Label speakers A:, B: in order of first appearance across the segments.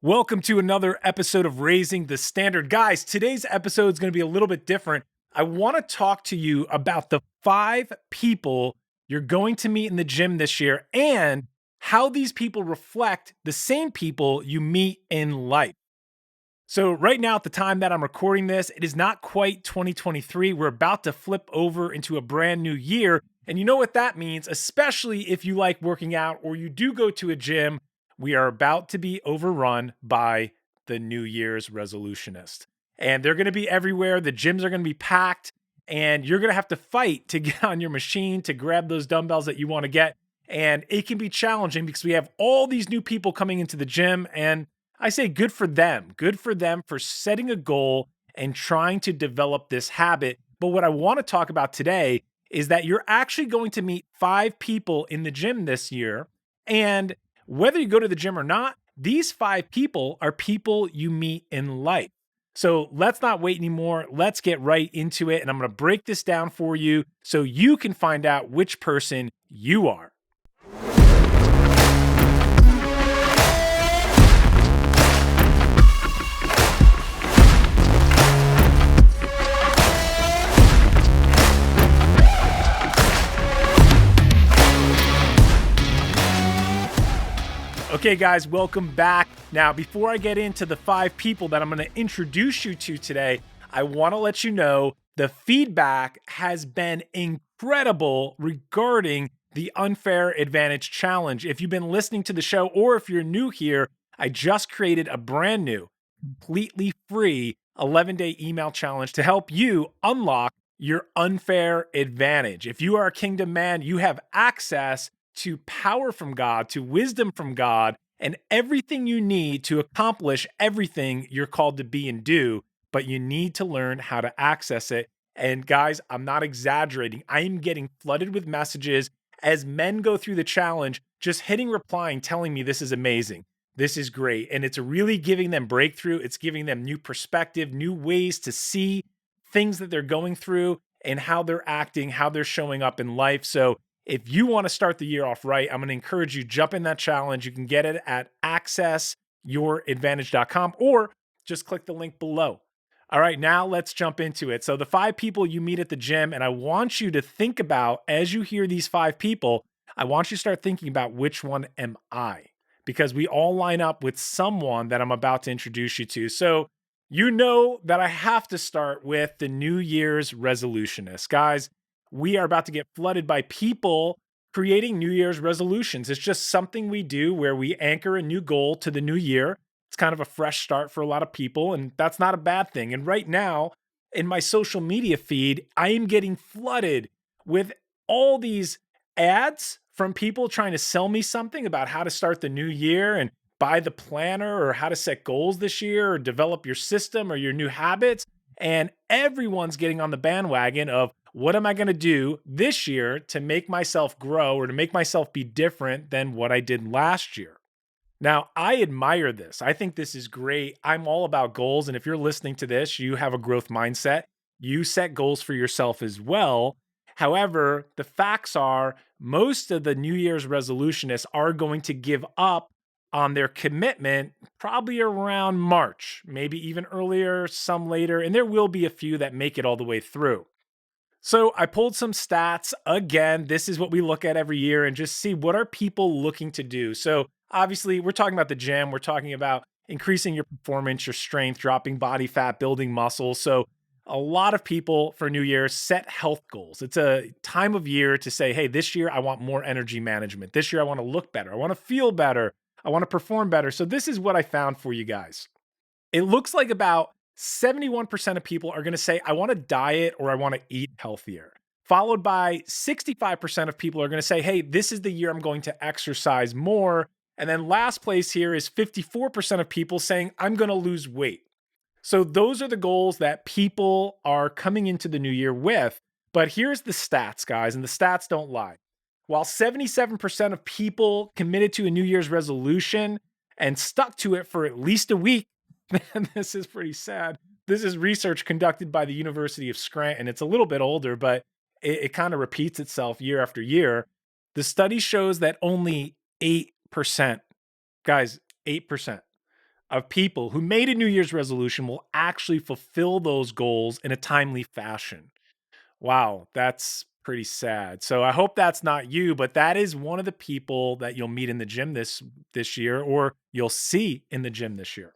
A: Welcome to another episode of Raising the Standard. Guys, today's episode is going to be a little bit different. I want to talk to you about the 5 people you're going to meet in the gym this year and how these people reflect the same people you meet in life. So, right now, at the time that I'm recording this, it is not quite 2023. We're about to flip over into a brand new year. And you know what that means, especially if you like working out or you do go to a gym. We are about to be overrun by the New Year's resolutionist. And they're going to be everywhere. The gyms are going to be packed, and you're going to have to fight to get on your machine to grab those dumbbells that you want to get. And it can be challenging because we have all these new people coming into the gym, and I say good for them. Good for them for setting a goal and trying to develop this habit. But what I want to talk about today is that you're actually going to meet 5 people in the gym this year. And whether you go to the gym or not, these 5 people are people you meet in life. So let's not wait anymore. Let's get right into it. And I'm going to break this down for you so you can find out which person you are. Okay, guys, welcome back. Now, before I get into the 5 people that I'm going to introduce you to today, I want to let you know the feedback has been incredible regarding the Unfair Advantage Challenge. If you've been listening to the show or if you're new here, I just created a brand new, completely free 11-day email challenge to help you unlock your unfair advantage. If you are a kingdom man, you have access to power from God, to wisdom from God, and everything you need to accomplish everything you're called to be and do, but you need to learn how to access it. And guys, I'm not exaggerating. I am getting flooded with messages as men go through the challenge, just hitting reply and telling me this is amazing. This is great. And it's really giving them breakthrough. It's giving them new perspective, new ways to see things that they're going through and how they're acting, how they're showing up in life. So if you want to start the year off right, I'm going to encourage you, jump in that challenge. You can get it at accessyouradvantage.com or just click the link below. All right, now let's jump into it. So the 5 people you meet at the gym, and I want you to think about, as you hear these 5 people, I want you to start thinking about which one am I? Because we all line up with someone that I'm about to introduce you to. So you know that I have to start with the New Year's resolutionist. Guys, we are about to get flooded by people creating New Year's resolutions. It's just something we do where we anchor a new goal to the new year. It's kind of a fresh start for a lot of people, and that's not a bad thing. And right now, in my social media feed, I am getting flooded with all these ads from people trying to sell me something about how to start the new year and buy the planner or how to set goals this year or develop your system or your new habits. And everyone's getting on the bandwagon of what am I going to do this year to make myself grow or to make myself be different than what I did last year. Now, I admire this. I think this is great. I'm all about goals. And if you're listening to this, you have a growth mindset. You set goals for yourself as well. However, the facts are most of the New Year's resolutionists are going to give up on their commitment probably around March, maybe even earlier, some later, and there will be a few that make it all the way through. So I pulled some stats. Again, this is what we look at every year and just see what are people looking to do. So obviously, we're talking about the gym. We're talking about increasing your performance, your strength, dropping body fat, building muscle. So a lot of people for New Year set health goals. It's a time of year to say, hey, this year I want more energy management. This year I want to look better. I want to feel better. I want to perform better. So this is what I found for you guys. It looks like about 71% of people are going to say, I want to diet or I want to eat healthier. Followed by 65% of people are going to say, hey, this is the year I'm going to exercise more. And then last place here is 54% of people saying, I'm going to lose weight. So those are the goals that people are coming into the new year with. But here's the stats, guys, and the stats don't lie. While 77% of people committed to a New Year's resolution and stuck to it for at least a week, man, this is pretty sad. This is research conducted by the University of Scranton. It's a little bit older, but it kind of repeats itself year after year. The study shows that only 8%, guys, 8% of people who made a New Year's resolution will actually fulfill those goals in a timely fashion. Wow, that's pretty sad. So I hope that's not you, but that is one of the people that you'll meet in the gym this year, or you'll see in the gym this year.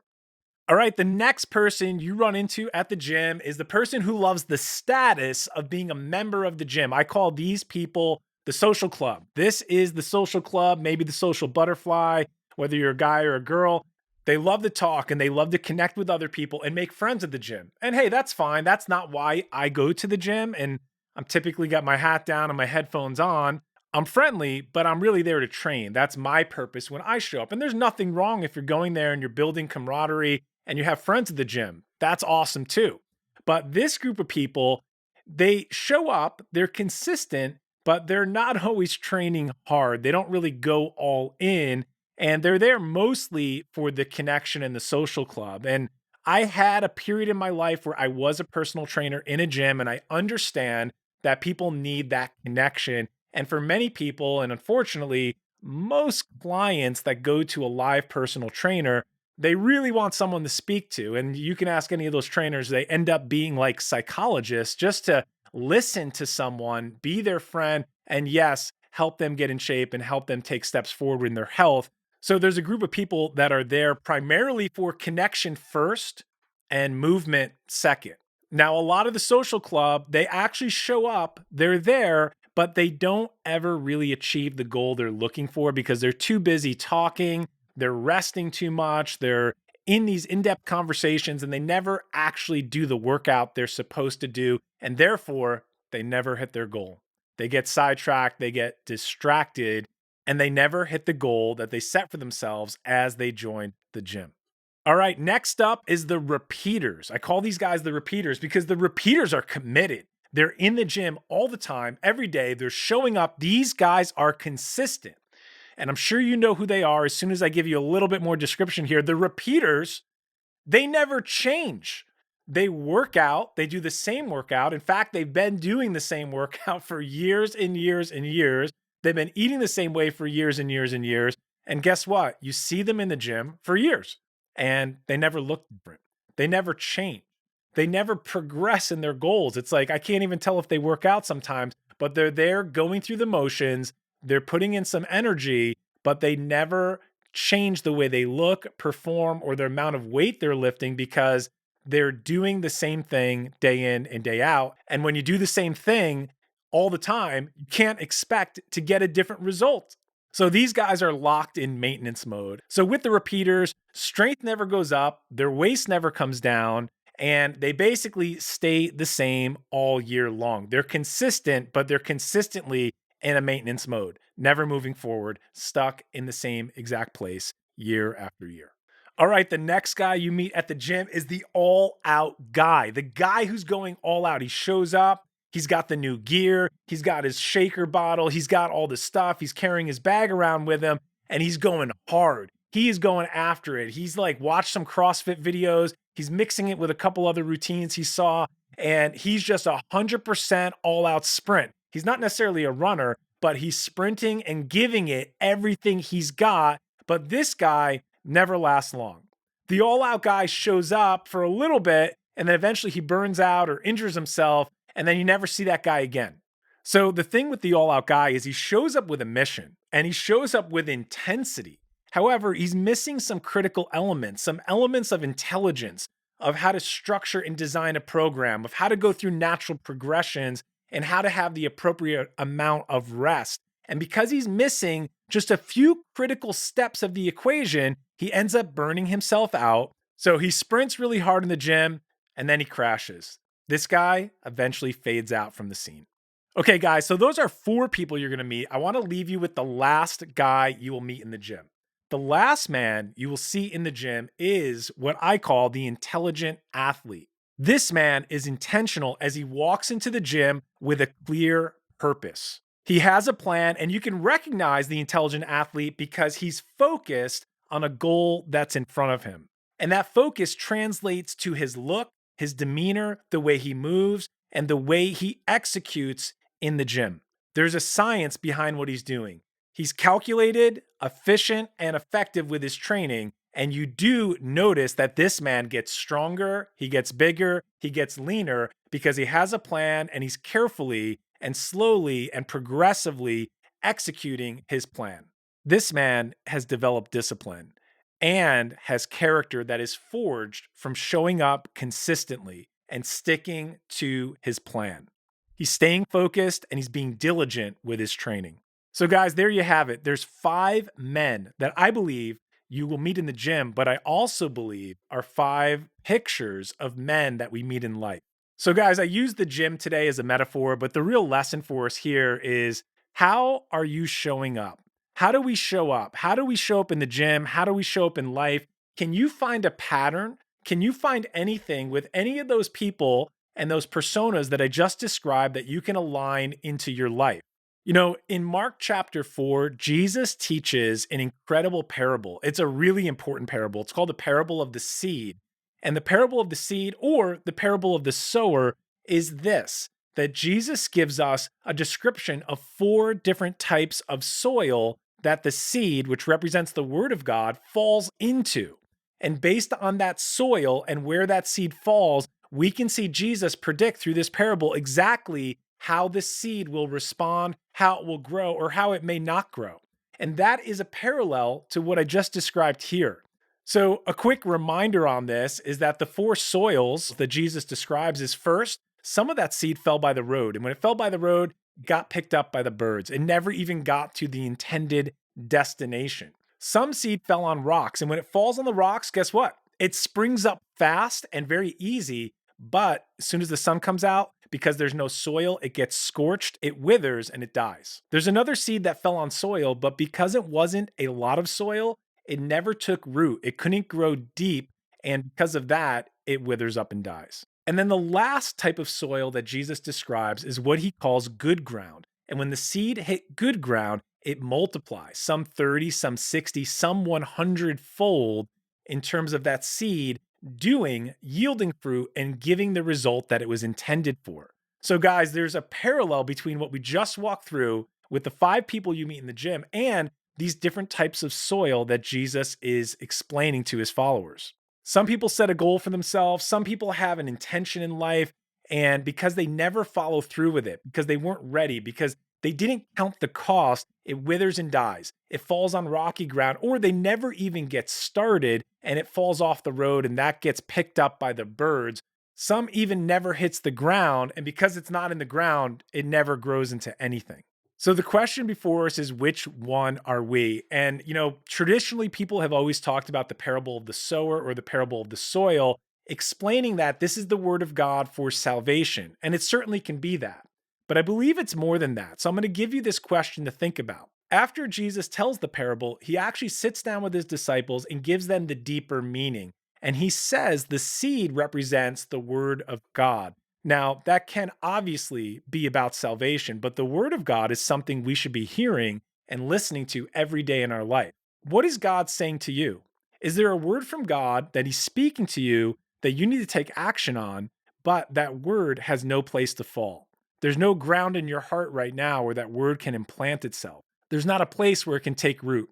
A: All right, the next person you run into at the gym is the person who loves the status of being a member of the gym. I call these people the social club. This is the social club, maybe the social butterfly, whether you're a guy or a girl. They love to talk and they love to connect with other people and make friends at the gym. And hey, that's fine. That's not why I go to the gym. And I'm typically got my hat down and my headphones on. I'm friendly, but I'm really there to train. That's my purpose when I show up. And there's nothing wrong if you're going there and you're building camaraderie and you have friends at the gym. That's awesome too. But this group of people, they show up, they're consistent, but they're not always training hard. They don't really go all in, and they're there mostly for the connection and the social club. And I had a period in my life where I was a personal trainer in a gym, and I understand that people need that connection. And for many people, and unfortunately, most clients that go to a live personal trainer, they really want someone to speak to. And you can ask any of those trainers, they end up being like psychologists just to listen to someone, be their friend, and yes, help them get in shape and help them take steps forward in their health. So there's a group of people that are there primarily for connection first and movement second. Now, a lot of the social club, they actually show up, they're there, but they don't ever really achieve the goal they're looking for because they're too busy talking, they're resting too much, they're in these in depth conversations, and they never actually do the workout they're supposed to do. And therefore, they never hit their goal. They get sidetracked, they get distracted, and they never hit the goal that they set for themselves as they join the gym. All right, next up is the repeaters. I call these guys the repeaters because the repeaters are committed. They're in the gym all the time, every day. They're showing up. These guys are consistent. And I'm sure you know who they are as soon as I give you a little bit more description here. The repeaters, they never change. They work out, they do the same workout. In fact, they've been doing the same workout for years and years and years. They've been eating the same way for years and years and years. And guess what? You see them in the gym for years and they never look different. They never change. They never progress in their goals. It's like, I can't even tell if they work out sometimes, but they're there going through the motions. They're putting in some energy, but they never change the way they look, perform, or the amount of weight they're lifting because they're doing the same thing day in and day out. And when you do the same thing all the time, you can't expect to get a different result. So these guys are locked in maintenance mode. So with the repeaters, strength never goes up, their waist never comes down, and they basically stay the same all year long. They're consistent, but they're consistently in a maintenance mode, never moving forward, stuck in the same exact place year after year. All right, the next guy you meet at the gym is the all out guy, the guy who's going all out. He shows up, he's got the new gear, he's got his shaker bottle, he's got all the stuff, he's carrying his bag around with him, and he's going hard. He is going after it. He's like watched some CrossFit videos, he's mixing it with a couple other routines he saw, and he's just 100% all out sprint. He's not necessarily a runner, but he's sprinting and giving it everything he's got. But this guy never lasts long. The all out guy shows up for a little bit and then eventually he burns out or injures himself. And then you never see that guy again. So the thing with the all out guy is he shows up with a mission and he shows up with intensity. However, he's missing some critical elements, some elements of intelligence, of how to structure and design a program, of how to go through natural progressions and how to have the appropriate amount of rest. And because he's missing just a few critical steps of the equation, he ends up burning himself out. So he sprints really hard in the gym and then he crashes. This guy eventually fades out from the scene. Okay, guys, so those are 4 people you're going to meet. I want to leave you with the last guy you will meet in the gym. The last man you will see in the gym is what I call the intelligent athlete. This man is intentional as he walks into the gym with a clear purpose. He has a plan, and you can recognize the intelligent athlete because he's focused on a goal that's in front of him. And that focus translates to his look, his demeanor, the way he moves, and the way he executes in the gym. There's a science behind what he's doing. He's calculated, efficient, and effective with his training, And you do notice that this man gets stronger, he gets bigger, he gets leaner because he has a plan and he's carefully and slowly and progressively executing his plan. This man has developed discipline and has character that is forged from showing up consistently and sticking to his plan. He's staying focused and he's being diligent with his training. So, guys, there you have it. There's 5 men that I believe you will meet in the gym, but I also believe are 5 pictures of men that we meet in life. So, guys, I used the gym today as a metaphor, but the real lesson for us here is how are you showing up? How do we show up? How do we show up in the gym? How do we show up in life? Can you find a pattern? Can you find anything with any of those people and those personas that I just described that you can align into your life? You know, in Mark chapter 4, Jesus teaches an incredible parable. It's a really important parable. It's called the parable of the seed. And the parable of the seed, or the parable of the sower, is this, that Jesus gives us a description of 4 different types of soil that the seed, which represents the word of God, falls into. And based on that soil and where that seed falls, we can see Jesus predict through this parable exactly how the seed will respond, how it will grow, or how it may not grow. And that is a parallel to what I just described here. So, a quick reminder on this is that the 4 soils that Jesus describes is first, some of that seed fell by the road. And when it fell by the road, it got picked up by the birds. It never even got to the intended destination. Some seed fell on rocks. And when it falls on the rocks, guess what? It springs up fast and very easy. But as soon as the sun comes out, because there's no soil, it gets scorched, it withers, and it dies. There's another seed that fell on soil, but because it wasn't a lot of soil, it never took root. It couldn't grow deep. And because of that, it withers up and dies. And then the last type of soil that Jesus describes is what he calls good ground. And when the seed hit good ground, it multiplies, some 30, some 60, some 100-fold in terms of that seed yielding fruit and giving the result that it was intended for. So, guys, there's a parallel between what we just walked through with the 5 people you meet in the gym and these different types of soil that Jesus is explaining to his followers. Some people set a goal for themselves, some people have an intention in life, and because they never follow through with it, because they weren't ready, because they didn't count the cost, it withers and dies. It falls on rocky ground, or they never even get started and it falls off the road and that gets picked up by the birds. Some even never hits the ground, and because it's not in the ground, it never grows into anything. So the question before us is, which one are we? And, you know, traditionally people have always talked about the parable of the sower or the parable of the soil, explaining that this is the word of God for salvation. And it certainly can be that. But I believe it's more than that. So I'm going to give you this question to think about. After Jesus tells the parable, he actually sits down with his disciples and gives them the deeper meaning. And he says the seed represents the word of God. Now, that can obviously be about salvation, but the word of God is something we should be hearing and listening to every day in our life. What is God saying to you? Is there a word from God that he's speaking to you that you need to take action on, but that word has no place to fall? There's no ground in your heart right now where that word can implant itself. There's not a place where it can take root.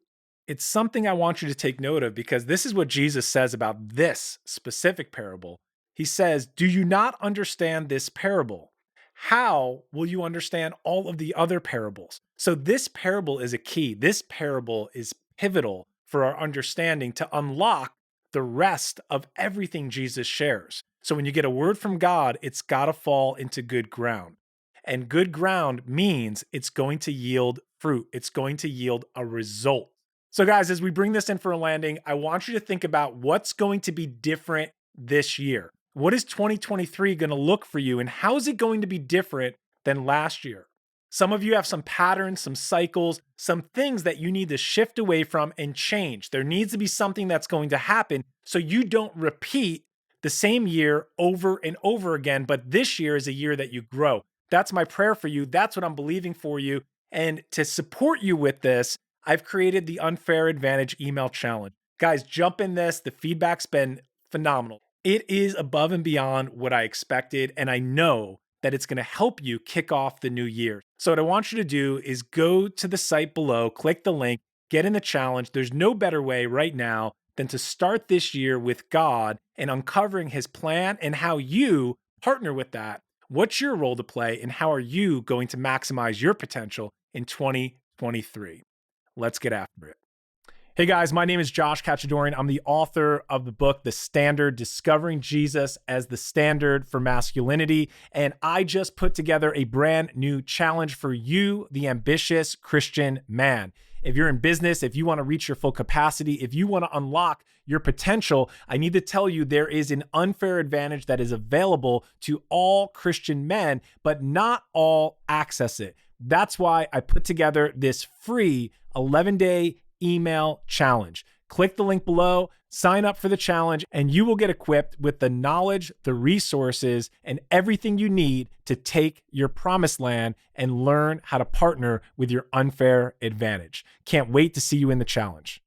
A: It's something I want you to take note of, because this is what Jesus says about this specific parable. He says, "Do you not understand this parable? How will you understand all of the other parables?" So this parable is a key. This parable is pivotal for our understanding to unlock the rest of everything Jesus shares. So when you get a word from God, it's got to fall into good ground. And good ground means it's going to yield fruit. It's going to yield a result. So, guys, as we bring this in for a landing, I want you to think about what's going to be different this year. What is 2023 going to look for you, and how is it going to be different than last year? Some of you have some patterns, some cycles, some things that you need to shift away from and change. There needs to be something that's going to happen so you don't repeat the same year over and over again, but this year is a year that you grow. That's my prayer for you. That's what I'm believing for you. And to support you with this, I've created the Unfair Advantage email challenge. Guys, jump in this. The feedback's been phenomenal. It is above and beyond what I expected, and I know that it's going to help you kick off the new year. So what I want you to do is go to the site below, click the link, get in the challenge. There's no better way right now than to start this year with God and uncovering his plan and how you partner with that. What's your role to play, and how are you going to maximize your potential in 2023? Let's get after it. Hey guys, my name is Josh Cachadorian. I'm the author of the book, The Standard, Discovering Jesus as the Standard for Masculinity. And I just put together a brand new challenge for you, the ambitious Christian man. If you're in business, if you want to reach your full capacity, if you want to unlock your potential, I need to tell you there is an unfair advantage that is available to all Christian men, but not all access it. That's why I put together this free 11-day email challenge. Click the link below, sign up for the challenge, and you will get equipped with the knowledge, the resources, and everything you need to take your promised land and learn how to partner with your unfair advantage. Can't wait to see you in the challenge.